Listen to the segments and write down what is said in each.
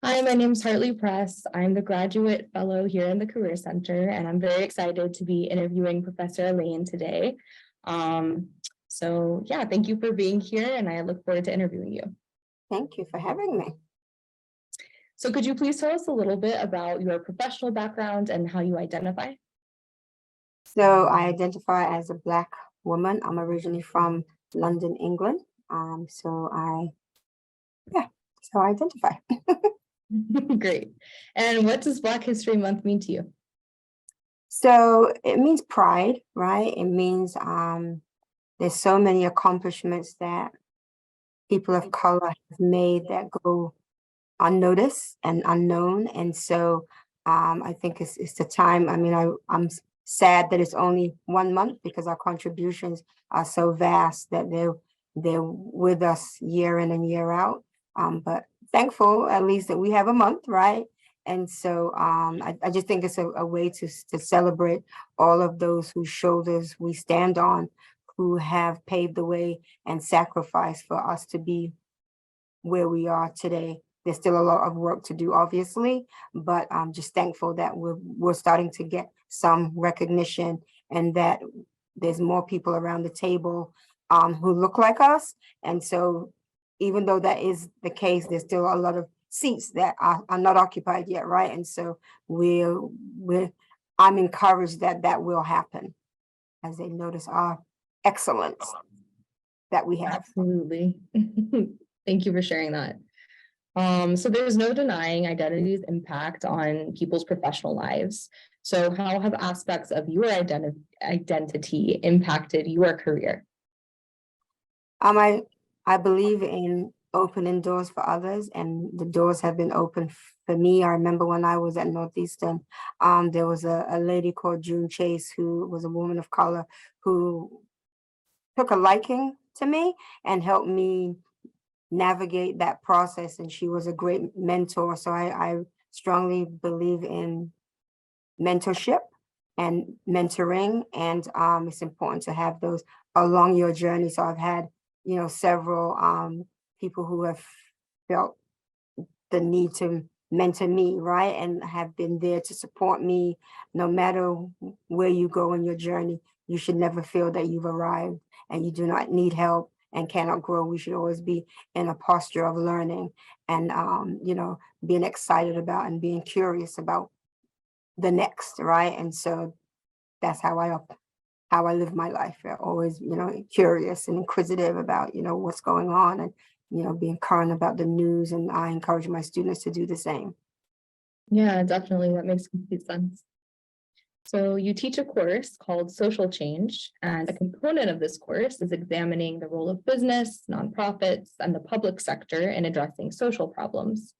Hi, my name is Hartley Press. I'm the graduate fellow here in the Career Center, and I'm very excited to be interviewing Professor Elaine today. Yeah, thank you for being here, and I look forward to interviewing you. Thank you for having me. So could you please tell us a little bit about your professional background and how you identify? So I identify as a Black woman. I'm originally from London, England. Yeah, so I identify. Great. And what does Black History Month mean to you? So it means pride, right? It means there's so many accomplishments that people of color have made that go unnoticed and unknown. And so I think it's the time. I mean, I'm sad that it's only 1 month because our contributions are so vast that they're with us year in and year out. But thankful at least that we have a month, right? And so I just think it's a way to celebrate all of those whose shoulders we stand on, who have paved the way and sacrificed for us to be where we are today. There's still a lot of work to do, obviously, but I'm just thankful that we're starting to get some recognition and that there's more people around the table who look like us. And so even though that is the case, there's still a lot of seats that are not occupied yet, right? And so I'm encouraged that that will happen as they notice our excellence that we have. Absolutely. Thank you for sharing that. So there's no denying identity's impact on people's professional lives. So how have aspects of your identity impacted your career? I believe in opening doors for others, and the doors have been open for me. I remember when I was at Northeastern, there was a lady called June Chase, who was a woman of color, who took a liking to me and helped me navigate that process. And she was a great mentor. So I strongly believe in mentorship and mentoring. And it's important to have those along your journey. So I've had, several people who have felt the need to mentor me, right? And have been there to support me no matter where you go in your journey. You should never feel that you've arrived and you do not need help and cannot grow. We should always be in a posture of learning and, being excited about and being curious about the next, right? And so that's how I live my life. Always, curious and inquisitive about, what's going on and, being current about the news. And I encourage my students to do the same. Yeah, definitely. That makes complete sense. So you teach a course called Social Change, and a component of this course is examining the role of business, nonprofits, and the public sector in addressing social problems.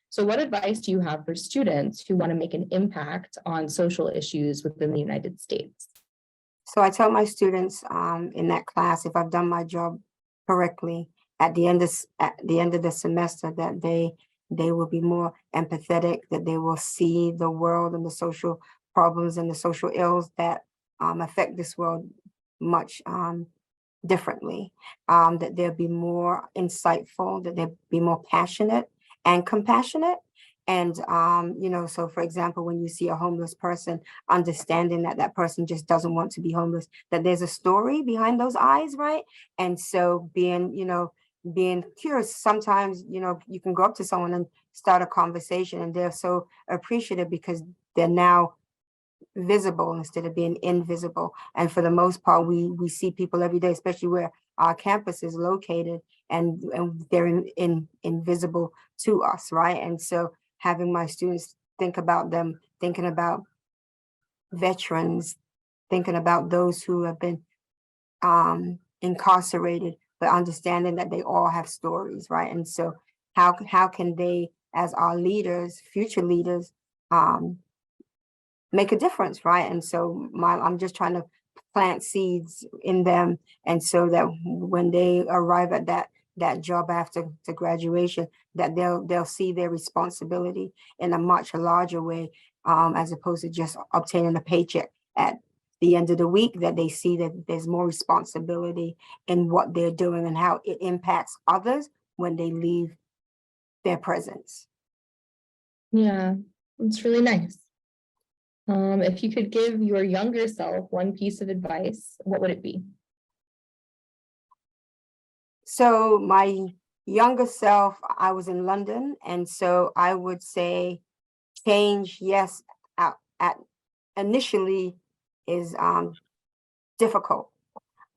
So what advice do you have for students who want to make an impact on social issues within the United States? So I tell my students in that class, if I've done my job correctly at the end of the semester, that they will be more empathetic, that they will see the world and the social problems and the social ills that affect this world much differently, that they'll be more insightful, that they'll be more passionate and compassionate. And, so for example, when you see a homeless person, understanding that that person just doesn't want to be homeless, that there's a story behind those eyes, right? And so being curious, sometimes, you can go up to someone and start a conversation and they're so appreciative because they're now visible instead of being invisible. And for the most part, we see people every day, especially where our campus is located, and they're invisible to us, right? And so having my students think about them, thinking about veterans, thinking about those who have been incarcerated, but understanding that they all have stories, right? And so how can they, as our leaders, future leaders, make a difference, right? And so I'm just trying to plant seeds in them, and so that when they arrive at that job after the graduation, that they'll see their responsibility in a much larger way, as opposed to just obtaining a paycheck at the end of the week, that they see that there's more responsibility in what they're doing and how it impacts others when they leave their presence. Yeah, it's really nice. If you could give your younger self one piece of advice, what would it be? So my younger self, I was in London, and so I would say change, yes, at initially is difficult,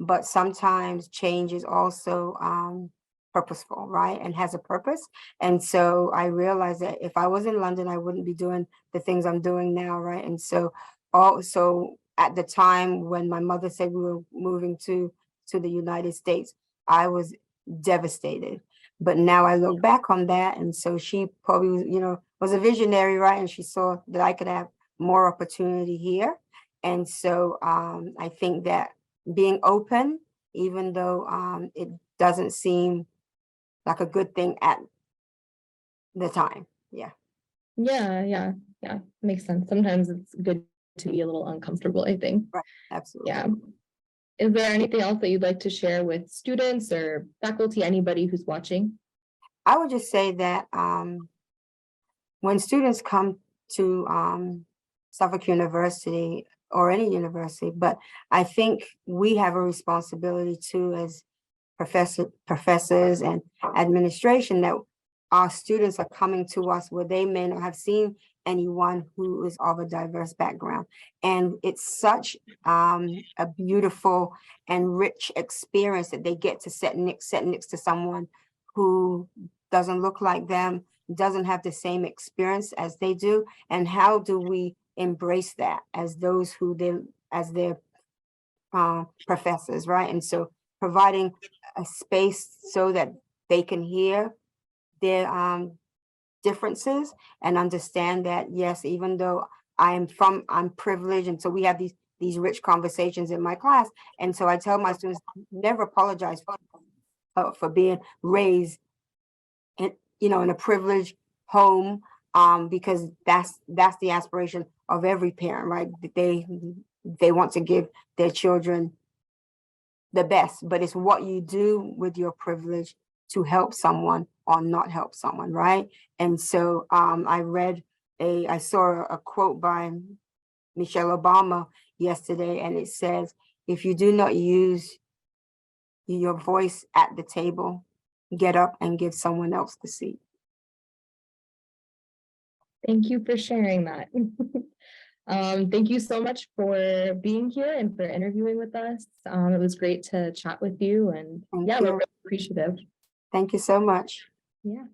but sometimes change is also purposeful, right? And has a purpose. And so I realized that if I was in London, I wouldn't be doing the things I'm doing now, right? And so also at the time when my mother said we were moving to the United States, I was devastated. But now I look back on that, and so she probably, was a visionary, right? And she saw that I could have more opportunity here. And so I think that being open, even though it doesn't seem like a good thing at the time. Yeah, Yeah, makes sense. Sometimes it's good to be a little uncomfortable, I think. right. Absolutely. Yeah. Is there anything else that you'd like to share with students or faculty, anybody who's watching? I would just say that when students come to Suffolk University or any university, but I think we have a responsibility too as professors and administration, that our students are coming to us where they may not have seen anyone who is of a diverse background. And it's such a beautiful and rich experience that they get to sit next to someone who doesn't look like them, doesn't have the same experience as they do. And how do we embrace that as those who they as their professors, right? And so providing a space so that they can hear their differences and understand that, yes, even though I'm privileged, and so we have these rich conversations in my class. And so I tell my students, never apologize for being raised in, in a privileged home, because that's the aspiration of every parent, right? That they want to give their children the best, but it's what you do with your privilege to help someone or not help someone, right? And so I saw a quote by Michelle Obama yesterday, and it says, if you do not use your voice at the table, get up and give someone else the seat. Thank you for sharing that. Thank you so much for being here and for interviewing with us. It was great to chat with you, and Thank yeah, we're you. really appreciative. Thank you so much. Yeah.